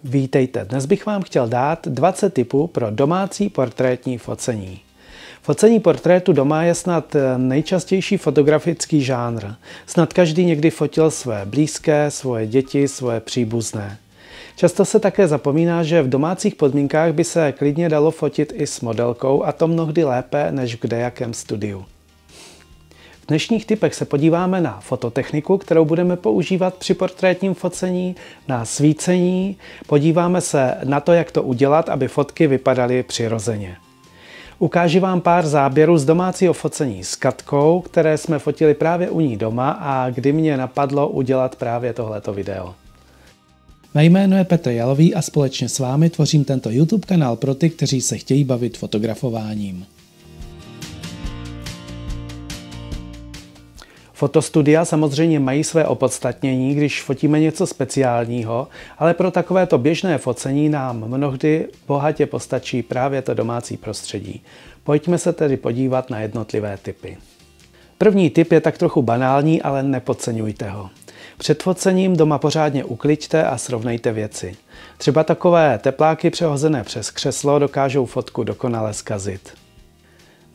Vítejte, dnes bych vám chtěl dát 20 tipů pro domácí portrétní focení. Focení portrétu doma je snad nejčastější fotografický žánr. Snad každý někdy fotil své blízké, svoje děti, svoje příbuzné. Často se také zapomíná, že v domácích podmínkách by se klidně dalo fotit i s modelkou, a to mnohdy lépe než v kdejakém studiu. V dnešních tipech se podíváme na fototechniku, kterou budeme používat při portrétním focení, na svícení, podíváme se na to, jak to udělat, aby fotky vypadaly přirozeně. Ukážu vám pár záběrů z domácího focení s Katkou, které jsme fotili právě u ní doma a kdy mě napadlo udělat právě tohleto video. Mé jméno je Petr Jalový a společně s vámi tvořím tento YouTube kanál pro ty, kteří se chtějí bavit fotografováním. Fotostudia samozřejmě mají své opodstatnění, když fotíme něco speciálního, ale pro takovéto běžné focení nám mnohdy bohatě postačí právě to domácí prostředí. Pojďme se tedy podívat na jednotlivé tipy. První tip je tak trochu banální, ale nepodceňujte ho. Před focením doma pořádně ukliďte a srovnejte věci. Třeba takové tepláky přehozené přes křeslo dokážou fotku dokonale zkazit.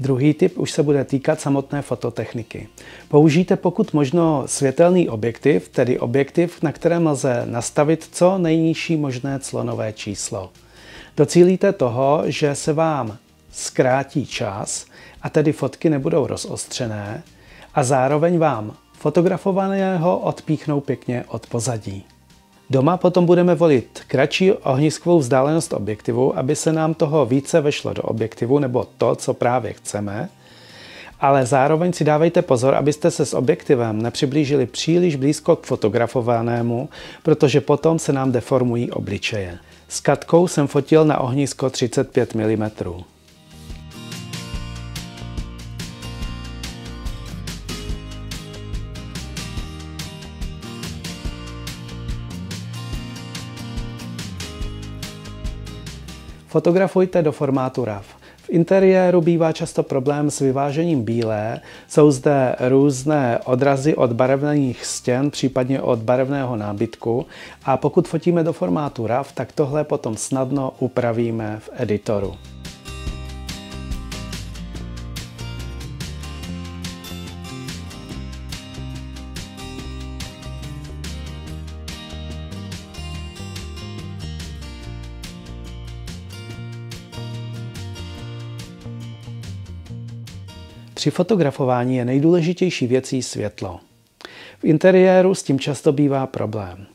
Druhý tip už se bude týkat samotné fototechniky. Použijte pokud možno světelný objektiv, tedy objektiv, na kterém lze nastavit co nejnižší možné clonové číslo. Docílíte toho, že se vám zkrátí čas a tedy fotky nebudou rozostřené a zároveň vám fotografovaného odpíchnou pěkně od pozadí. Doma potom budeme volit kratší ohniskovou vzdálenost objektivu, aby se nám toho více vešlo do objektivu, nebo to, co právě chceme. Ale zároveň si dávejte pozor, abyste se s objektivem nepřiblížili příliš blízko k fotografovanému, protože potom se nám deformují obličeje. S Katkou jsem fotil na ohnisko 35 mm. Fotografujte do formátu RAW. V interiéru bývá často problém s vyvážením bílé, jsou zde různé odrazy od barevných stěn, případně od barevného nábytku, a pokud fotíme do formátu RAW, tak tohle potom snadno upravíme v editoru. Při fotografování je nejdůležitější věcí světlo. V interiéru s tím často bývá problém.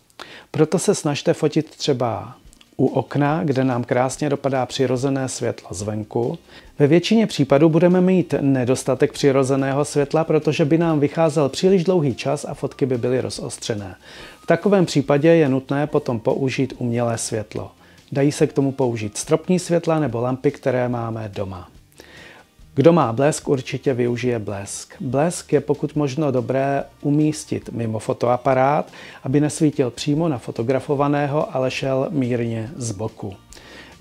Proto se snažte fotit třeba u okna, kde nám krásně dopadá přirozené světlo zvenku. Ve většině případů budeme mít nedostatek přirozeného světla, protože by nám vycházel příliš dlouhý čas a fotky by byly rozostřené. V takovém případě je nutné potom použít umělé světlo. Dají se k tomu použít stropní světla nebo lampy, které máme doma. Kdo má blesk, určitě využije blesk. Blesk je pokud možno dobré umístit mimo fotoaparát, aby nesvítil přímo na fotografovaného, ale šel mírně z boku.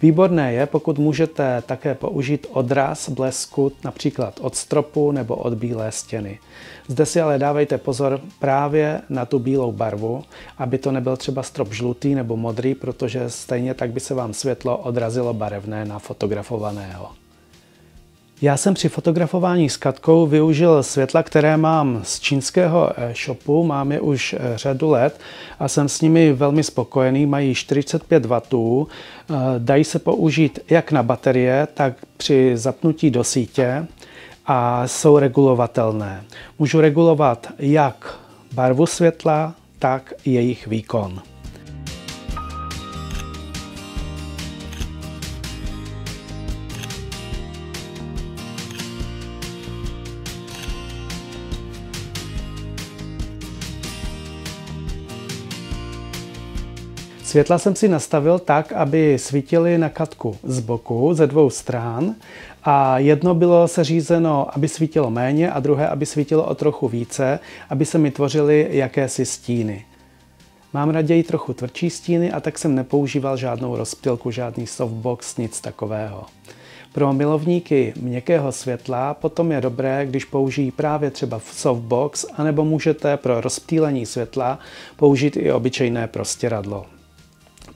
Výborné je, pokud můžete také použít odraz blesku, například od stropu nebo od bílé stěny. Zde si ale dávejte pozor právě na tu bílou barvu, aby to nebyl třeba strop žlutý nebo modrý, protože stejně tak by se vám světlo odrazilo barevné na fotografovaného. Já jsem při fotografování s Katkou využil světla, které mám z čínského e-shopu, mám je už řadu let a jsem s nimi velmi spokojený, mají 45 W, dají se použít jak na baterie, tak při zapnutí do sítě a jsou regulovatelné. Můžu regulovat jak barvu světla, tak jejich výkon. Světla jsem si nastavil tak, aby svítily na Katku z boku, ze dvou stran, a jedno bylo seřízeno, aby svítilo méně, a druhé, aby svítilo o trochu více, aby se mi tvořily jakési stíny. Mám raději trochu tvrdší stíny, a tak jsem nepoužíval žádnou rozptylku, žádný softbox, nic takového. Pro milovníky měkkého světla potom je dobré, když použijí právě třeba softbox, anebo můžete pro rozptýlení světla použít i obyčejné prostěradlo.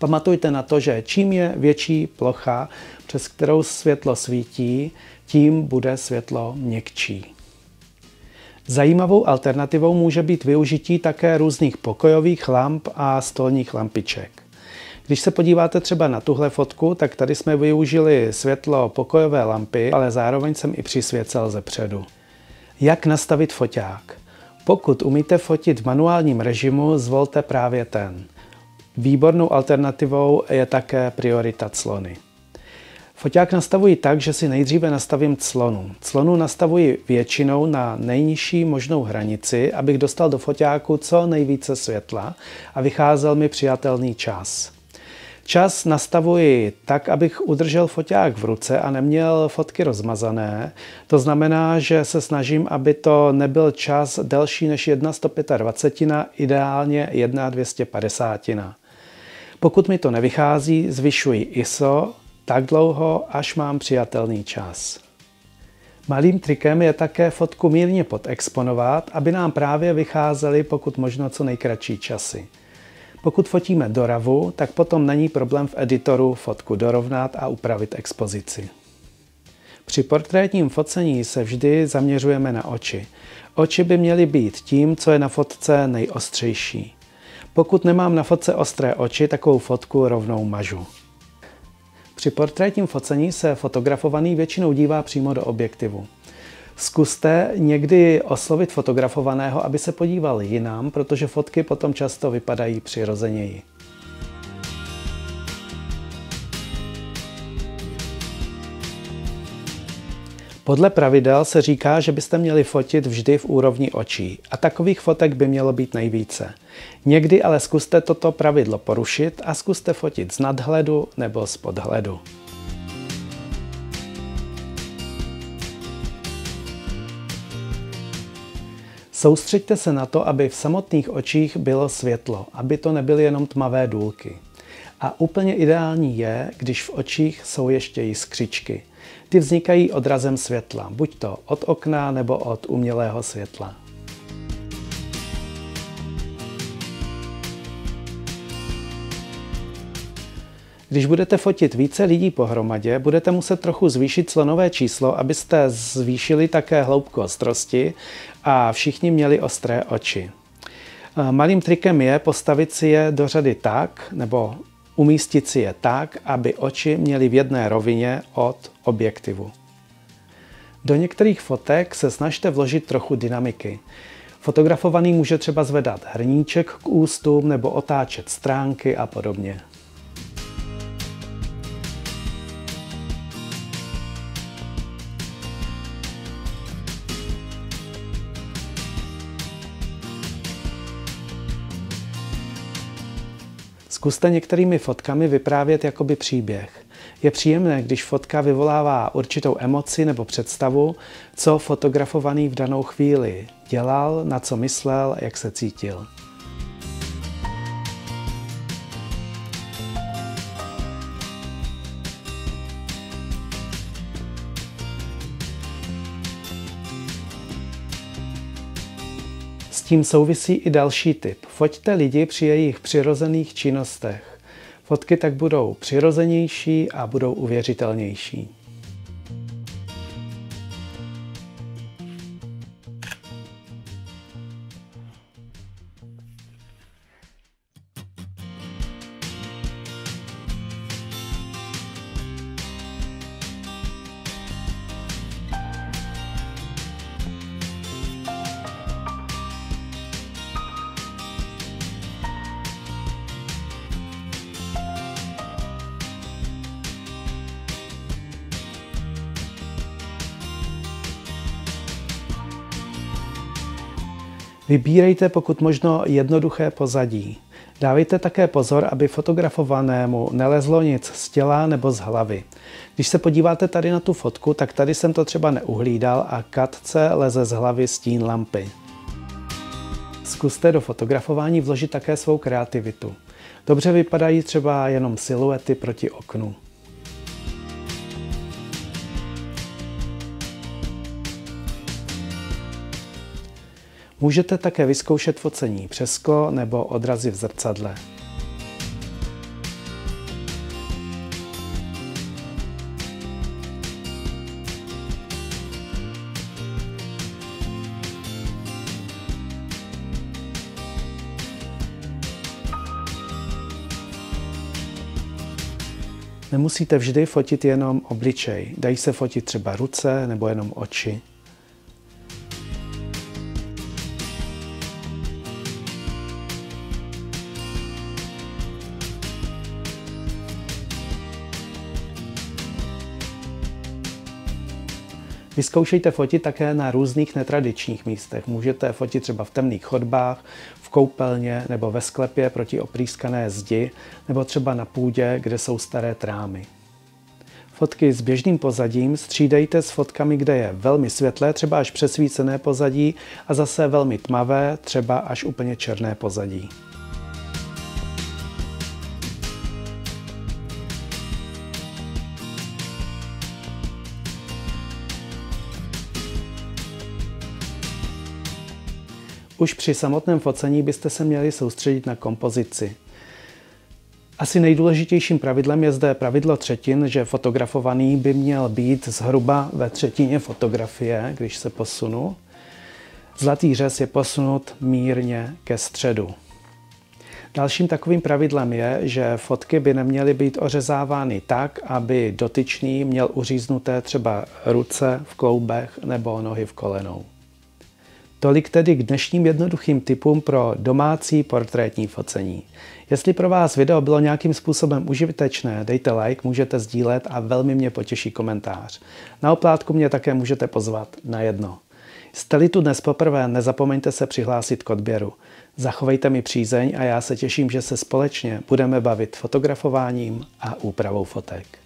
Pamatujte na to, že čím je větší plocha, přes kterou světlo svítí, tím bude světlo měkčí. Zajímavou alternativou může být využití také různých pokojových lamp a stolních lampiček. Když se podíváte třeba na tuhle fotku, tak tady jsme využili světlo pokojové lampy, ale zároveň jsem i přisvěcel zepředu. Jak nastavit foťák? Pokud umíte fotit v manuálním režimu, zvolte právě ten. Výbornou alternativou je také priorita clony. Foťák nastavuji tak, že si nejdříve nastavím clonu. Clonu nastavuji většinou na nejnižší možnou hranici, abych dostal do foťáku co nejvíce světla a vycházel mi přijatelný čas. Čas nastavuji tak, abych udržel foťák v ruce a neměl fotky rozmazané. To znamená, že se snažím, aby to nebyl čas delší než 1/125, ideálně 1/250. Pokud mi to nevychází, zvyšuji ISO tak dlouho, až mám přijatelný čas. Malým trikem je také fotku mírně podexponovat, aby nám právě vycházely pokud možno co nejkratší časy. Pokud fotíme do RAWu, tak potom není problém v editoru fotku dorovnat a upravit expozici. Při portrétním focení se vždy zaměřujeme na oči. Oči by měly být tím, co je na fotce nejostřejší. Pokud nemám na fotce ostré oči, takovou fotku rovnou mažu. Při portrétním focení se fotografovaný většinou dívá přímo do objektivu. Zkuste někdy oslovit fotografovaného, aby se podíval jinam, protože fotky potom často vypadají přirozeněji. Podle pravidel se říká, že byste měli fotit vždy v úrovni očí a takových fotek by mělo být nejvíce. Někdy ale zkuste toto pravidlo porušit a zkuste fotit z nadhledu nebo z podhledu. Soustřeďte se na to, aby v samotných očích bylo světlo, aby to nebyly jenom tmavé důlky. A úplně ideální je, když v očích jsou ještě jiskřičky. Ty vznikají odrazem světla, buď to od okna nebo od umělého světla. Když budete fotit více lidí pohromadě, budete muset trochu zvýšit clonové číslo, abyste zvýšili také hloubku ostrosti a všichni měli ostré oči. Malým trikem je postavit si je do řady tak, nebo umístit si je tak, aby oči měly v jedné rovině od objektivu. Do některých fotek se snažte vložit trochu dynamiky. Fotografovaný může třeba zvedat hrníček k ústům nebo otáčet stránky a podobně. Zkuste některými fotkami vyprávět jakoby příběh. Je příjemné, když fotka vyvolává určitou emoci nebo představu, co fotografovaný v danou chvíli dělal, na co myslel, jak se cítil. S tím souvisí i další tip. Foťte lidi při jejich přirozených činnostech. Fotky tak budou přirozenější a budou uvěřitelnější. Vybírejte pokud možno jednoduché pozadí. Dávejte také pozor, aby fotografovanému nelezlo nic z těla nebo z hlavy. Když se podíváte tady na tu fotku, tak tady jsem to třeba neuhlídal a Katce leze z hlavy stín lampy. Zkuste do fotografování vložit také svou kreativitu. Dobře vypadají třeba jenom siluety proti oknu. Můžete také vyzkoušet focení přes sklo nebo odrazy v zrcadle. Nemusíte vždy fotit jenom obličej. Dají se fotit třeba ruce nebo jenom oči. Vyzkoušejte fotit také na různých netradičních místech. Můžete fotit třeba v temných chodbách, v koupelně nebo ve sklepě proti oprýskané zdi, nebo třeba na půdě, kde jsou staré trámy. Fotky s běžným pozadím střídejte s fotkami, kde je velmi světlé, třeba až přesvícené pozadí, a zase velmi tmavé, třeba až úplně černé pozadí. Už při samotném focení byste se měli soustředit na kompozici. Asi nejdůležitějším pravidlem je zde pravidlo třetin, že fotografovaný by měl být zhruba ve třetině fotografie, když se posunu. Zlatý řez je posunut mírně ke středu. Dalším takovým pravidlem je, že fotky by neměly být ořezávány tak, aby dotyčný měl uříznuté třeba ruce v kloubech nebo nohy v kolenou. Tolik tedy k dnešním jednoduchým tipům pro domácí portrétní focení. Jestli pro vás video bylo nějakým způsobem užitečné, dejte like, můžete sdílet a velmi mě potěší komentář. Na oplátku mě také můžete pozvat na jedno. Jste-li tu dnes poprvé, nezapomeňte se přihlásit k odběru. Zachovejte mi přízeň a já se těším, že se společně budeme bavit fotografováním a úpravou fotek.